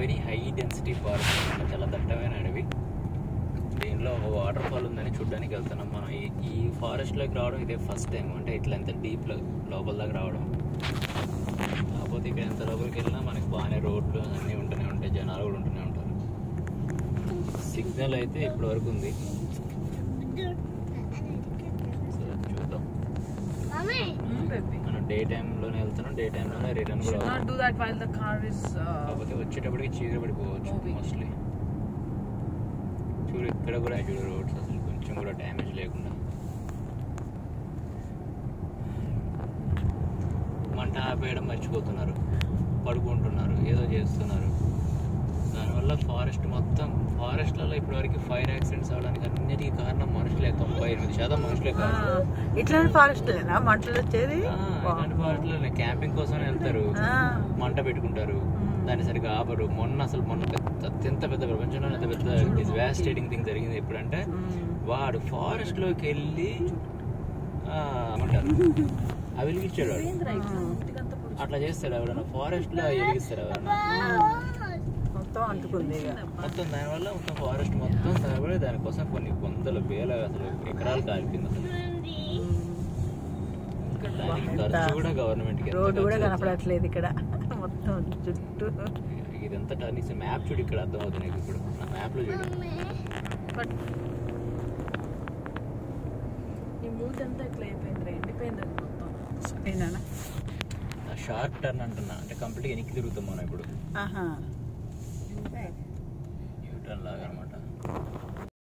Very high density forest, చాలా దట్టమైన అడవి. దీనిలో ఒక వాటర్ ఫాల్ ఉందని చూడడానికి వెళ్తున్నాం మనం. ఈ ఫారెస్ట్లోకి రావడం ఇదే ఫస్ట్ టైం, అంటే ఇట్లా ఎంత డీప్ లోపల దాకా రావడం. కాకపోతే ఇక్కడ ఎంత లోపలికి వెళ్ళినా మనకి బాగానే రోడ్లు అన్నీ ఉంటూనే ఉంటాయి, జనాలు కూడా ఉంటూనే ఉంటారు. సిగ్నల్ అయితే ఇప్పటి వరకు ఉంది. చూద్దాం. మనం డే టైంలోనే వెళ్తున్నాం, డే టైంలోనే రిటర్న్ కూడా. కాకపోతే వచ్చేటప్పటికి చీకటి పడిపోవచ్చు మోస్ట్లీ. చూడు ఇక్కడ కూడా చూడు రోడ్స్ అసలు కొంచెం కూడా డ్యామేజ్ లేకుండా. మంట ఆపేయడం మర్చిపోతున్నారు, పడుకుంటున్నారు, ఏదో చేస్తున్నారు. దానివల్ల ఫారెస్ట్ మొత్తం, ఫారెస్ట్లలో ఇప్పటివరకు ఫైర్ యాక్సిడెంట్స్ అవడానికి అన్నిటికీ కారణం మనుషులే. 98% మనుషులే కారణం. ఇట్లాంటి ఫారెస్ట్ మంటలు వచ్చేది. ఇట్లాంటి ఫారెస్ట్లో క్యాంపింగ్ కోసమే వెళ్తారు, మంట పెట్టుకుంటారు, దాన్ని సరిగ్గా ఆపరు. మొన్న అత్యంత పెద్ద ప్రపంచంలో అంత పెద్ద డిజాస్టేటింగ్ థింగ్ జరిగింది ఎప్పుడంటే, వాడు ఫారెస్ట్ లోకి వెళ్ళి అవి వెలిగించాడు. వాడు అట్లా చేస్తాడు ఎవడన్నా, ఫారెస్ట్ లో వెలిగిస్తాడు ఎవరన్నా. మొత్తం దానివల్ల మొత్తం ఫారెస్ట్ మొత్తం తగబడి దానికోసం కొన్ని వందల వేల అసలు ఎకరాలు కాలిపోయింది. అసలు దానికి ఖర్చు కూడా గవర్నమెంట్ కి. రోడ్డు కూడా కనపడట్లేదు ఇక్కడ మొత్తం చుట్టూ. ఇదంతా టర్నింగ్స్. మ్యాప్ చూడు, ఇక్కడ అర్థమవుతుంది నీకు. ఇప్పుడు నా మ్యాప్ లో చూడు, షార్ట్ టర్న్ అంటున్నా, అంటే కంప్లీట్ వెనక్కి తిరుగుతాం మనం ఇప్పుడు. యూ టర్న్ లాగా అనమాట.